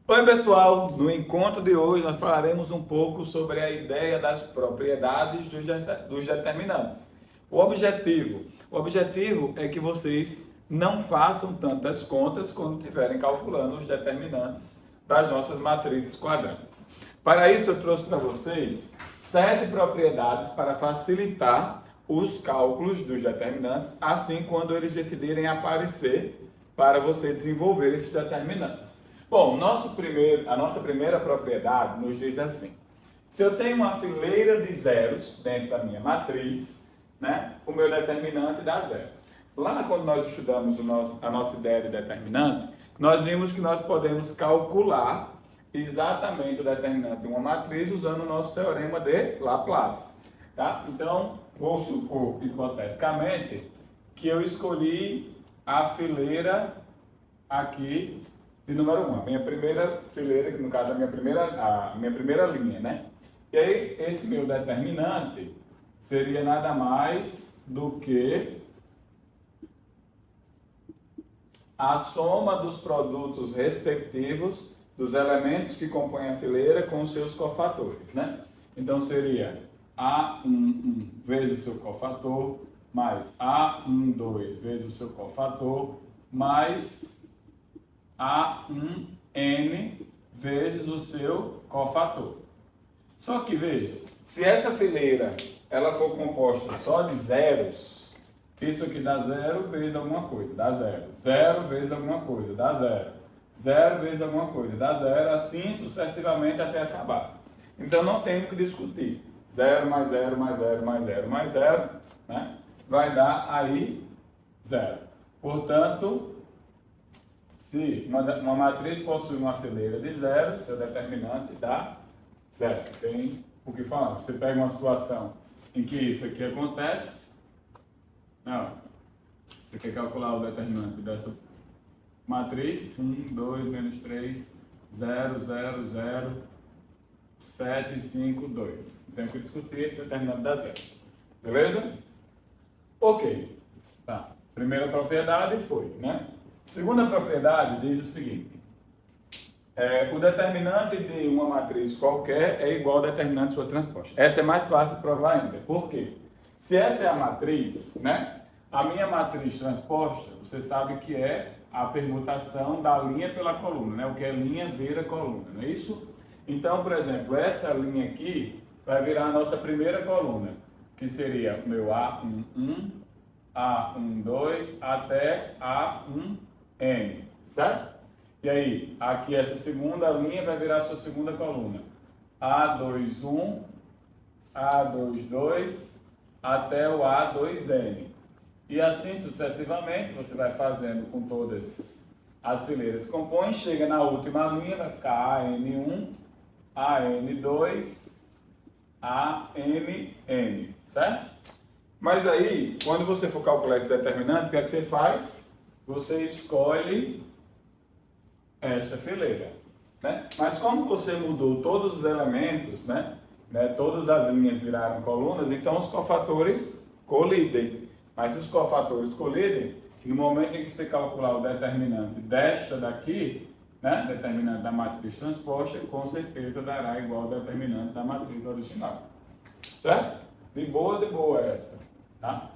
Oi pessoal, no encontro de hoje nós falaremos um pouco sobre a ideia das propriedades dos determinantes. O objetivo é que vocês não façam tantas contas quando estiverem calculando os determinantes das nossas matrizes quadrâticas. Para isso eu trouxe para vocês 7 propriedades para facilitar os cálculos dos determinantes, assim quando eles decidirem aparecer para você desenvolver esses determinantes. Bom, a nossa primeira propriedade nos diz assim: se eu tenho uma fileira de zeros dentro da minha matriz, né, o meu determinante dá zero. Lá, quando nós estudamos a nossa ideia de determinante, nós vimos que nós podemos calcular exatamente o determinante de uma matriz usando o nosso teorema de Laplace. Tá? Então, vou supor, hipoteticamente, que eu escolhi a fileira aqui de número 1, a minha primeira fileira, que no caso é a minha primeira linha, né? E aí, esse meu determinante seria nada mais do que a soma dos produtos respectivos dos elementos que compõem a fileira com os seus cofatores, né? Então, seria A11 vezes o seu cofator, mais A12 vezes o seu cofator, mais A1N vezes o seu cofator. Só que veja, se essa fileira ela for composta só de zeros, isso aqui dá zero vezes alguma coisa, dá zero. Zero vezes alguma coisa, dá zero. Zero vezes alguma coisa, dá zero, assim sucessivamente até acabar. Então não tem o que discutir. Zero mais zero mais zero mais zero mais zero, né? Vai dar aí zero. Portanto, se uma matriz possui uma fileira de zeros, seu determinante dá zero. Tem o que falar. Você pega uma situação em que isso aqui acontece. Não. Você quer calcular o determinante dessa matriz. 1, 2, menos 3, 0, 0, 0, 7, 5, 2. Tem que discutir esse determinante dá zero. Beleza? Ok. Tá. Primeira propriedade foi, né? Segunda propriedade diz o seguinte: o determinante de uma matriz qualquer é igual ao determinante de sua transposta. Essa é mais fácil de provar ainda. Por quê? Se essa é a matriz, né? A minha matriz transposta, você sabe que é a permutação da linha pela coluna, né? O que é linha vira coluna, não é isso? Então, por exemplo, essa linha aqui vai virar a nossa primeira coluna, que seria o meu A11, A12 até A1N, certo? E aí, aqui essa segunda linha vai virar a sua segunda coluna. A21, A22 até o A2N. E assim sucessivamente, você vai fazendo com todas as fileiras que compõem, chega na última linha, vai ficar AN1, AN2, ANN, certo? Mas aí, quando você for calcular esse determinante, o que é que você faz? Você escolhe esta fileira, né? Mas como você mudou todos os elementos, né? Todas as linhas viraram colunas, então os cofatores colidem. Mas se os cofatores colidem, no momento em que você calcular o determinante desta daqui, né? Determinante da matriz transposta, com certeza dará igual ao determinante da matriz original. Certo? De boa essa, tá?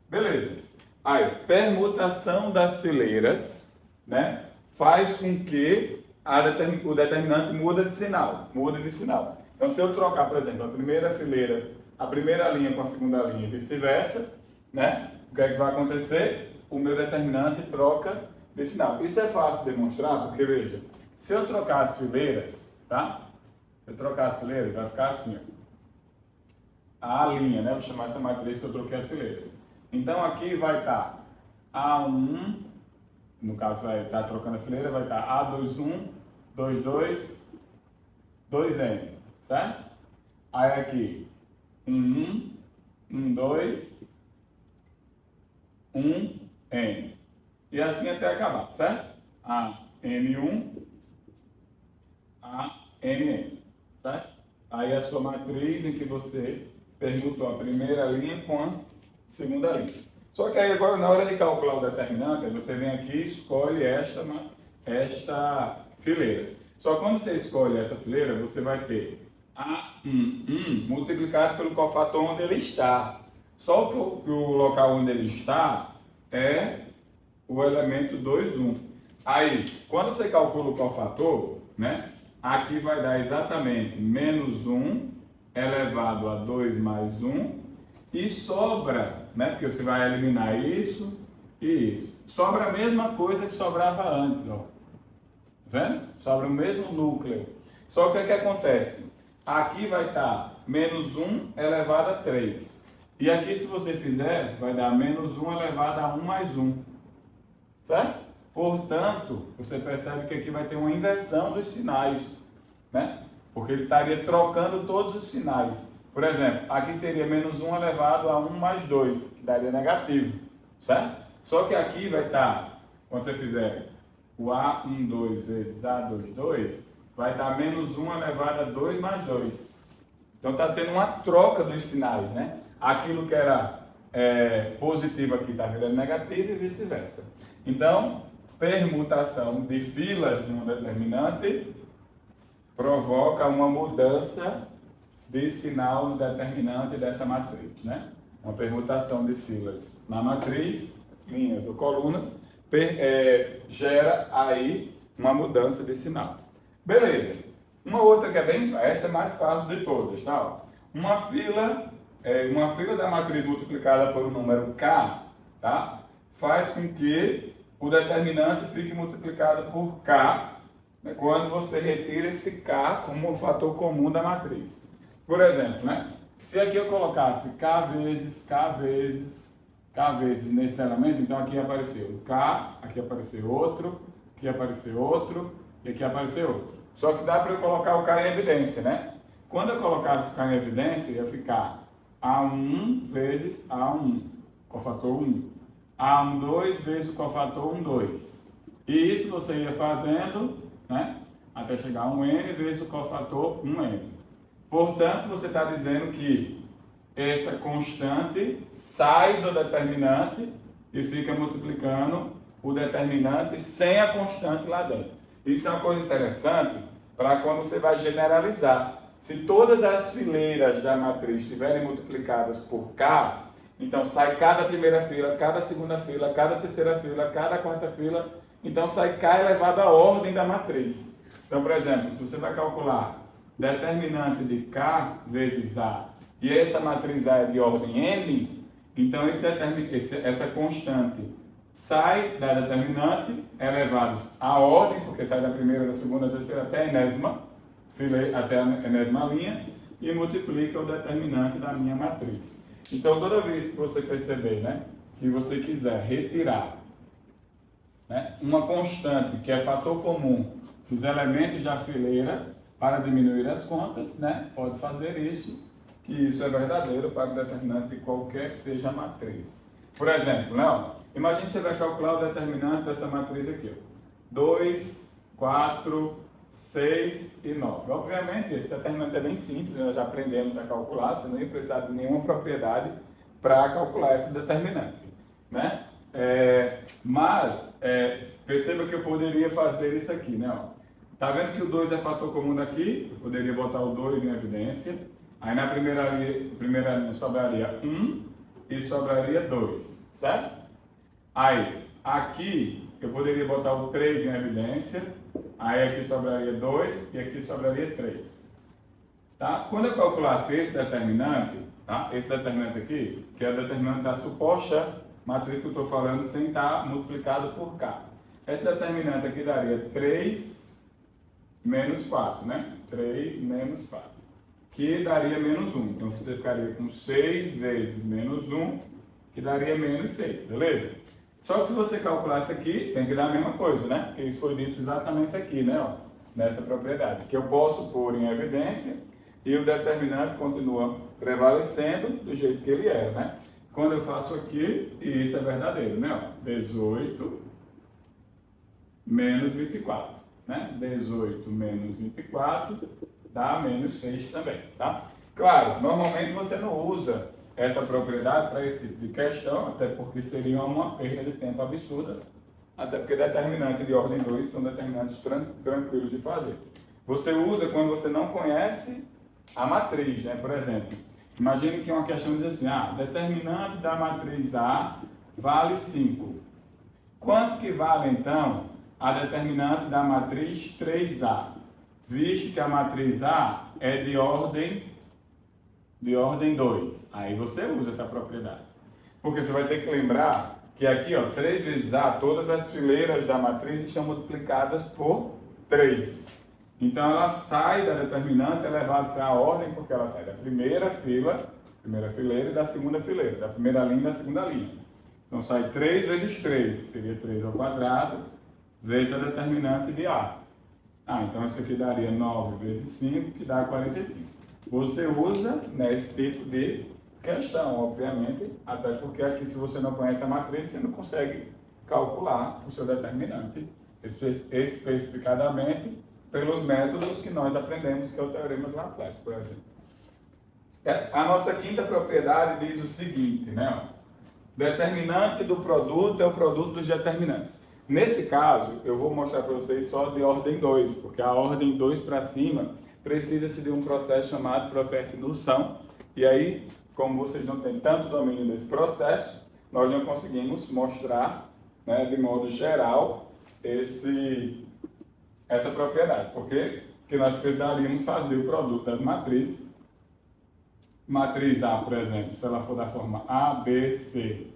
Beleza. Aí, permutação das fileiras, né, faz com que o determinante mude de sinal. Então, se eu trocar, por exemplo, a primeira linha com a segunda linha e vice-versa, né, o que é que vai acontecer? O meu determinante troca de sinal. Isso é fácil de demonstrar, porque, veja, se eu trocar as fileiras, tá? Se eu trocar as fileiras, vai ficar assim, ó. A linha, né? Vou chamar essa matriz que eu troquei as fileiras. Então, aqui vai estar A1, no caso vai estar trocando a fileira, vai estar A21, 22, 2N, certo? Aí aqui, 1, 2, 1N. E assim até acabar, certo? AN1, ANN, certo? Aí a sua matriz em que você permutou a primeira linha com a segunda linha. Só que aí agora, na hora de calcular o determinante, você vem aqui e escolhe esta fileira. Só que quando você escolhe essa fileira, você vai ter A1 multiplicado pelo cofator onde ele está. Só que o local onde ele está é o elemento 2, 1. Aí, quando você calcula o cofator, né, aqui vai dar exatamente menos 1 elevado a 2 mais 1 e sobra, né, porque você vai eliminar isso e isso. Sobra a mesma coisa que sobrava antes, ó. Tá vendo? Sobra o mesmo núcleo. Só que o que acontece? Aqui vai estar menos 1 elevado a 3. E aqui, se você fizer, vai dar menos 1 elevado a 1 mais 1. Certo? Portanto, você percebe que aqui vai ter uma inversão dos sinais, né? Porque ele estaria trocando todos os sinais. Por exemplo, aqui seria menos 1 elevado a 1 mais 2, que daria negativo, certo? Só que aqui vai estar, quando você fizer o A12 vezes A22, vai dar menos 1 elevado a 2 mais 2. Então está tendo uma troca dos sinais, né? Aquilo que era positivo aqui está virando negativo e vice-versa. Então, permutação de filas de um determinante provoca uma mudança de sinal no determinante dessa matriz, né? Uma permutação de filas na matriz, linhas ou colunas, gera aí uma mudança de sinal. Beleza. Uma outra que é bem, essa é mais fácil de todas, tá? Uma fila da matriz multiplicada por um número k, tá? Faz com que o determinante fique multiplicado por k, né, quando você retira esse k como um fator comum da matriz. Por exemplo, né, se aqui eu colocasse k vezes nesse elemento, então aqui apareceu o k, aqui apareceu outro, aqui apareceu outro e aqui apareceu outro. Só que dá para eu colocar o k em evidência, né? Quando eu colocasse o k em evidência, ia ficar A1 vezes A1, cofator 1. A12 vezes o cofator 12. E isso você ia fazendo, né, até chegar a 1n vezes o cofator 1n. Portanto, você está dizendo que essa constante sai do determinante e fica multiplicando o determinante sem a constante lá dentro. Isso é uma coisa interessante para quando você vai generalizar. Se todas as fileiras da matriz estiverem multiplicadas por k, então sai cada primeira fila, cada segunda fila, cada terceira fila, cada quarta fila, então sai k elevado à ordem da matriz. Então, por exemplo, se você vai calcular determinante de k vezes a, e essa matriz A é de ordem n, então essa constante sai da determinante, elevados à ordem, porque sai da primeira, da segunda, da terceira até a enésima linha, e multiplica o determinante da minha matriz. Então, toda vez que você perceber, né, que você quiser retirar, né, uma constante que é fator comum dos elementos da fileira para diminuir as contas, né, pode fazer isso, que isso é verdadeiro para o determinante de qualquer que seja a matriz. Por exemplo, Léo, imagine que você vai calcular o determinante dessa matriz aqui, 2, 4, 6 e 9. Obviamente, esse determinante é bem simples, nós já aprendemos a calcular, você não ia precisar de nenhuma propriedade para calcular esse determinante, né? Mas, perceba que eu poderia fazer isso aqui, né? Tá vendo que o 2 é fator comum daqui? Eu poderia botar o 2 em evidência. Aí na primeira linha sobraria 1 e sobraria 2, certo? Aí, aqui eu poderia botar o 3 em evidência. Aí aqui sobraria 2 e aqui sobraria 3. Tá? Quando eu calculasse esse determinante, tá? Esse determinante aqui, que é o determinante da suposta matriz que eu estou falando sem estar multiplicado por k. Esse determinante aqui daria 3 menos 4, né? 3 menos 4, que daria menos 1. Então você ficaria com 6 vezes menos 1, que daria menos 6, beleza? Só que se você calcular isso aqui, tem que dar a mesma coisa, né? Porque isso foi dito exatamente aqui, né? Ó, nessa propriedade, que eu posso pôr em evidência e o determinante continua prevalecendo do jeito que ele era, né? Quando eu faço aqui, e isso é verdadeiro, né? Ó, 18 menos 24, né? 18 menos 24 dá menos 6 também, tá? Claro, normalmente você não usa essa propriedade para esse tipo de questão, até porque seria uma perda de tempo absurda, até porque determinantes de ordem 2 são determinantes tranquilos de fazer. você usa quando você não conhece a matriz, né? Por exemplo, imagine que uma questão diz assim, determinante da matriz A vale 5. Quanto que vale, então, a determinante da matriz 3A? Visto que a matriz A é de ordem 2. Aí você usa essa propriedade. Porque você vai ter que lembrar que aqui, 3 vezes A, todas as fileiras da matriz estão multiplicadas por 3. Então, ela sai da determinante elevada à ordem, porque ela sai da primeira fileira e da segunda fileira, da primeira linha e da segunda linha. Então, sai 3 vezes 3, que seria 3 ao quadrado, vezes a determinante de A. Então isso aqui daria 9 vezes 5, que dá 45. Você usa nesse tipo de questão, obviamente, até porque aqui, se você não conhece a matriz, você não consegue calcular o seu determinante especificadamente pelos métodos que nós aprendemos, que é o teorema de Laplace, por exemplo. A nossa quinta propriedade diz o seguinte, né? Determinante do produto é o produto dos determinantes. Nesse caso, eu vou mostrar para vocês só de ordem 2, porque a ordem 2 para cima precisa-se de um processo chamado processo de indução. E aí, como vocês não têm tanto domínio desse processo, nós não conseguimos mostrar, né, de modo geral essa propriedade. Por quê? Porque nós precisaríamos fazer o produto das matrizes. Matriz A, por exemplo, se ela for da forma A, B, C,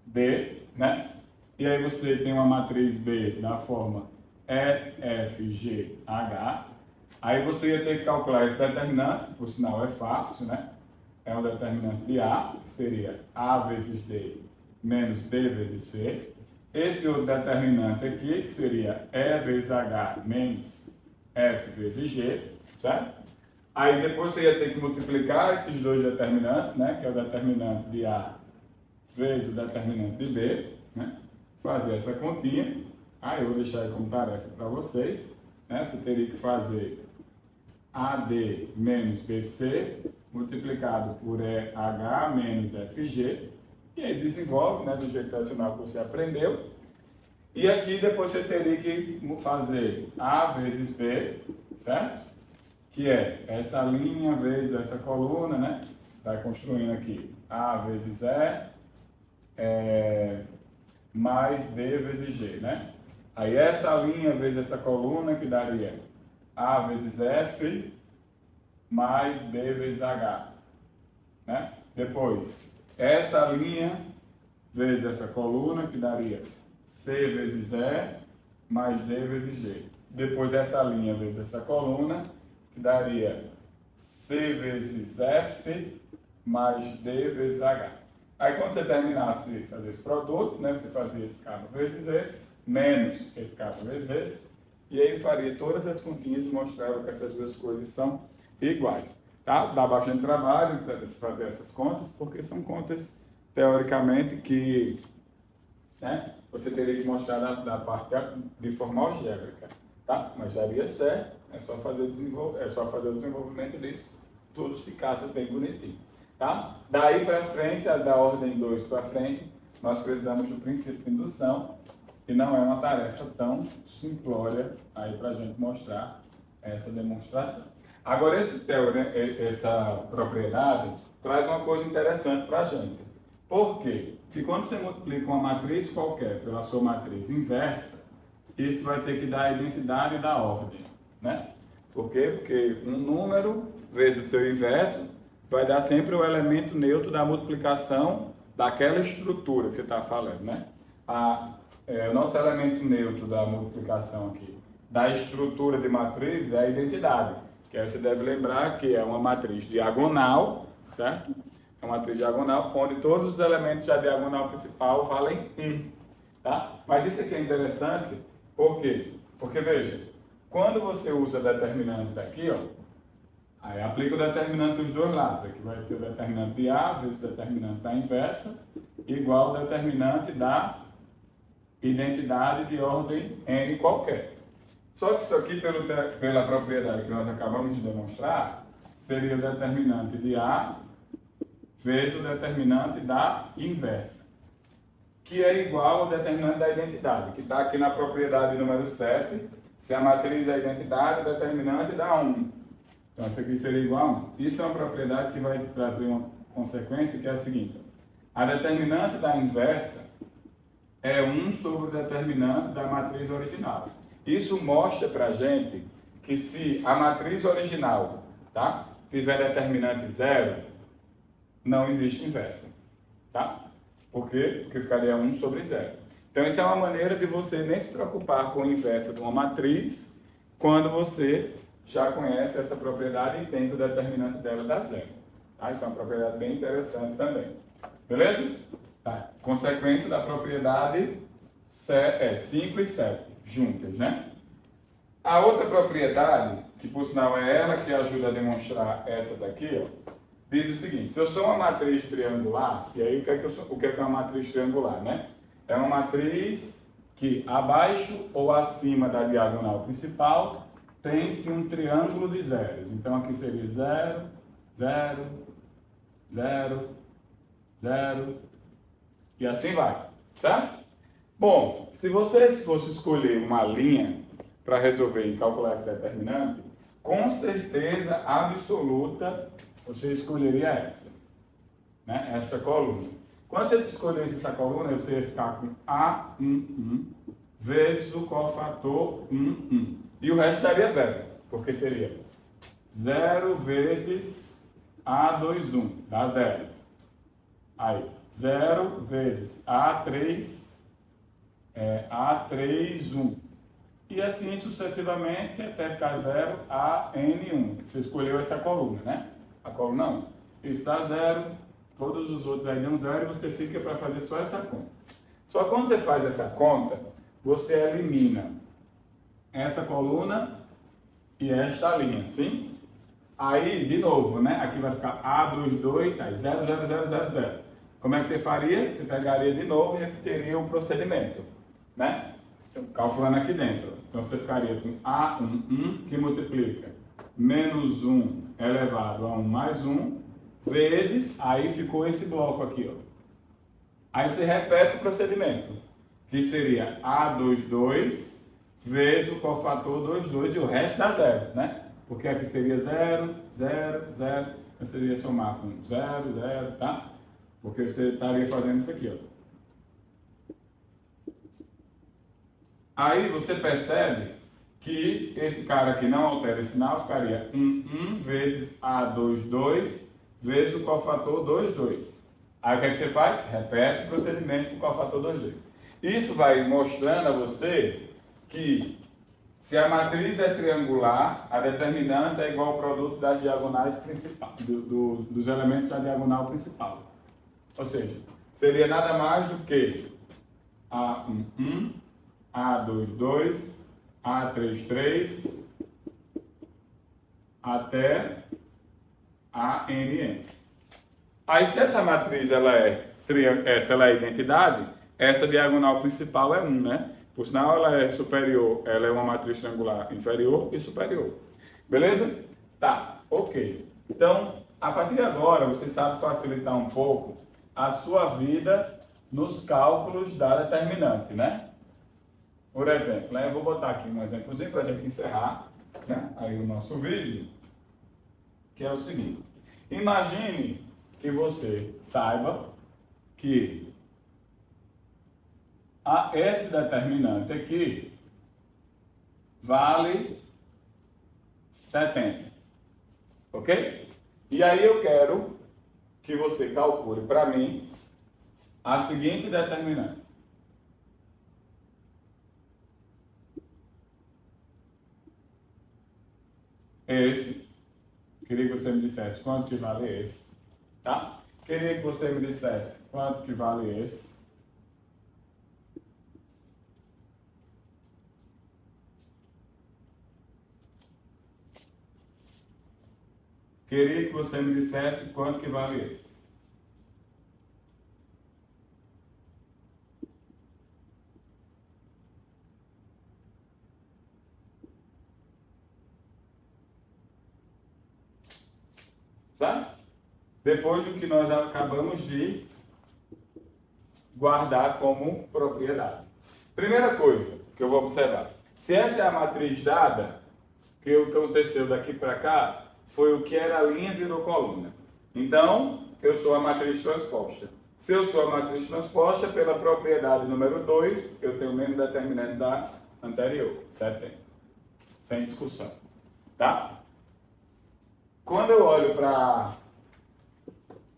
D, né? E aí você tem uma matriz B da forma E, F, G, H. Aí você ia ter que calcular esse determinante, que por sinal é fácil, né? É um determinante de A, que seria A vezes D menos B vezes C. Esse outro determinante aqui, que seria E vezes H menos F vezes G, certo? Aí depois você ia ter que multiplicar esses dois determinantes, né? Que é o determinante de A vezes o determinante de B, né? Fazer essa continha. Aí eu vou deixar aí como tarefa para vocês, né? Você teria que fazer AD menos BC multiplicado por EH menos FG, e aí desenvolve, né, do jeito tradicional que você aprendeu. E aqui depois você teria que fazer A vezes B, certo? Que é essa linha vezes essa coluna, né? Vai construindo aqui A vezes E mais B vezes G, né? Aí essa linha vezes essa coluna que daria A vezes F mais B vezes H, né? Depois, essa linha vezes essa coluna que daria C vezes E mais D vezes G. Depois essa linha vezes essa coluna que daria C vezes F mais D vezes H. Aí quando você terminasse de fazer esse produto, né, você fazia esse cabo vezes esse, menos esse cabo vezes esse, e aí faria todas as continhas e mostrava que essas duas coisas são iguais. Tá? Dá bastante trabalho fazer essas contas, porque são contas, teoricamente, que, né, você teria que mostrar da parte de forma algébrica. Tá? Mas daria certo, é só fazer o desenvolvimento disso, tudo se casa bem bonitinho. Tá? Daí para frente, da ordem 2 para frente, nós precisamos do princípio de indução, e não é uma tarefa tão simplória aí para a gente mostrar essa demonstração. Agora, essa propriedade traz uma coisa interessante para a gente. Por quê? Porque quando você multiplica uma matriz qualquer pela sua matriz inversa, isso vai ter que dar a identidade da ordem, né? Por quê? Porque um número vezes o seu inverso vai dar sempre o elemento neutro da multiplicação daquela estrutura que você está falando, né? O nosso elemento neutro da multiplicação aqui, da estrutura de matriz, é a identidade. Que aí você deve lembrar que é uma matriz diagonal, certo? É uma matriz diagonal onde todos os elementos da diagonal principal valem 1. Tá? Mas isso aqui é interessante, por quê? Porque, veja, quando você usa determinante daqui, aí aplica o determinante dos dois lados. Aqui vai ter o determinante de A vezes o determinante da inversa, igual ao determinante da identidade de ordem N qualquer. Só que isso aqui, pela propriedade que nós acabamos de demonstrar, seria o determinante de A vezes o determinante da inversa, que é igual ao determinante da identidade, que está aqui na propriedade número 7, Se a matriz é a identidade, o determinante dá 1. Então, isso aqui seria igual a 1. Isso é uma propriedade que vai trazer uma consequência que é a seguinte. A determinante da inversa é 1 sobre o determinante da matriz original. Isso mostra para a gente que se a matriz original, tá, tiver determinante 0, não existe inversa. Tá? Por quê? Porque ficaria 1 sobre 0. Então, isso é uma maneira de você nem se preocupar com a inversa de uma matriz quando você já conhece essa propriedade e tem que o determinante dela dá 0. Tá? Isso é uma propriedade bem interessante também. Beleza? Tá. Consequência da propriedade é 5 e 7 juntas, né? A outra propriedade, que por sinal é ela que ajuda a demonstrar essa daqui, ó, diz o seguinte: se eu sou uma matriz triangular, e aí o que é uma matriz triangular, né? É uma matriz que abaixo ou acima da diagonal principal tem-se um triângulo de zeros. Então aqui seria 0, 0, 0, 0 e assim vai, certo? Bom, se você fosse escolher uma linha para resolver e calcular esse determinante, com certeza absoluta você escolheria essa, né? Esta coluna. Quando você escolhesse essa coluna, você ia ficar com A11 vezes o cofator 1. E o resto daria 0, porque seria 0 vezes A21, dá 0. Aí, 0 vezes A31. E assim sucessivamente até ficar 0 a N1. Você escolheu essa coluna, né? A coluna 1. Isso dá 0, todos os outros aí dão 0 e você fica para fazer só essa conta. Só quando você faz essa conta, você elimina essa coluna e esta linha, sim? Aí, de novo, né? Aqui vai ficar A22, aí 0, 0, 0, 0, 0. Como é que você faria? Você pegaria de novo e repetiria o procedimento, né? Então, calculando aqui dentro. Então, você ficaria com A11, que multiplica menos 1 elevado a 1 mais 1, vezes, aí ficou esse bloco aqui, ó. Aí você repete o procedimento, que seria A22 vezes o cofator 22 e o resto dá 0, né? Porque aqui seria 0, 0, 0, então seria somar com 0, 0, tá? Porque você estaria fazendo isso aqui, ó. Aí você percebe que esse cara aqui não altera esse sinal, ficaria 1 vezes A22 vezes o cofator 22. Aí o que é que você faz? Repete o procedimento com o cofator 22. Isso vai mostrando a você que se a matriz é triangular, a determinante é igual ao produto das diagonais principais, dos elementos da diagonal principal. Ou seja, seria nada mais do que A11, A22, A33 até ANN. Aí se essa matriz ela é identidade, essa diagonal principal é 1, né? Por sinal ela é superior, ela é uma matriz triangular inferior e superior. Beleza? Tá, ok. Então, a partir de agora, você sabe facilitar um pouco a sua vida nos cálculos da determinante, né? Por exemplo, né? Eu vou botar aqui um exemplozinho para a gente encerrar, né, aí o nosso vídeo, que é o seguinte. Imagine que você saiba que esse determinante aqui vale 70, ok? E aí eu quero que você calcule para mim a seguinte determinante. Esse, queria que você me dissesse quanto que vale esse, tá? Queria que você me dissesse quanto que vale esse. Queria que você me dissesse quanto que vale esse. Sabe? Depois do que nós acabamos de guardar como propriedade. Primeira coisa que eu vou observar. Se essa é a matriz dada, que o que aconteceu daqui para cá foi o que era linha virou coluna. Então, eu sou a matriz transposta. Se eu sou a matriz transposta, pela propriedade número 2, eu tenho o mesmo determinante da anterior, 70. Sem discussão. Tá? Quando eu olho para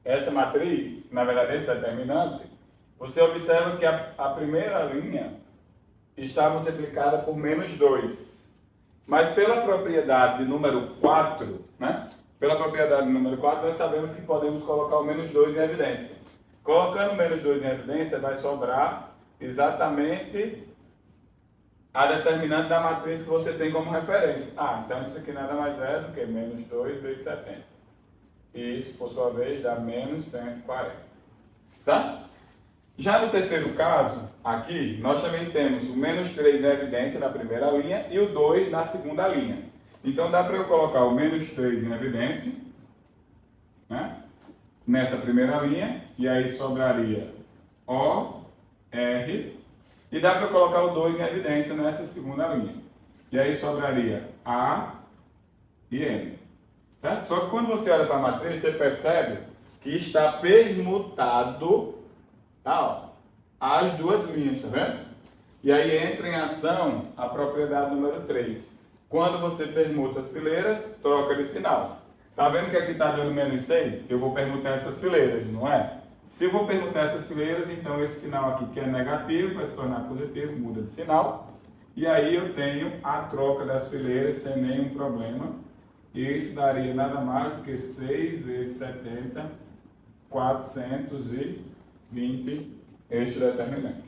essa matriz, na verdade esse determinante, você observa que a primeira linha está multiplicada por menos 2. Mas pela propriedade número 4, né? Pela propriedade número 4, nós sabemos que podemos colocar o menos 2 em evidência. Colocando o menos 2 em evidência, vai sobrar exatamente a determinante da matriz que você tem como referência. Então isso aqui nada mais é do que menos 2 vezes 70. E isso, por sua vez, dá menos 140. Certo? Já no terceiro caso, aqui, nós também temos o menos 3 em evidência na primeira linha e o 2 na segunda linha. Então dá para eu colocar o menos 3 em evidência, né? Nessa primeira linha, e aí sobraria O, R, e dá para colocar o 2 em evidência nessa segunda linha. E aí sobraria A e M. Certo? Só que quando você olha para a matriz, você percebe que está permutado, tá, as duas linhas, tá vendo? E aí entra em ação a propriedade número 3. Quando você permuta as fileiras, troca de sinal. Tá vendo que aqui está dando menos 6? Eu vou permutar essas fileiras, não é? Se eu vou permutar essas fileiras, então esse sinal aqui que é negativo vai se tornar positivo, muda de sinal. E aí eu tenho a troca das fileiras sem nenhum problema. E isso daria nada mais do que 6 vezes 70, 420 este determinante.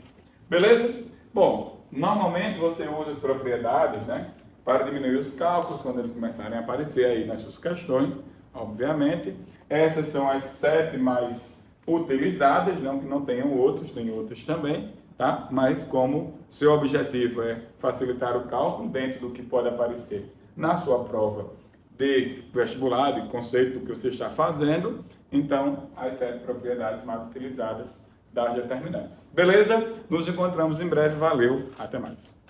Beleza? Bom, normalmente você usa as propriedades, né, para diminuir os cálculos quando eles começarem a aparecer aí nas suas questões, obviamente. Essas são as 7 mais utilizadas, não que não tenham outros, tem outras também, tá? Mas como seu objetivo é facilitar o cálculo dentro do que pode aparecer na sua prova de vestibular, de conceito do que você está fazendo, então as 7 propriedades mais utilizadas das determinantes. Beleza? Nos encontramos em breve. Valeu, até mais.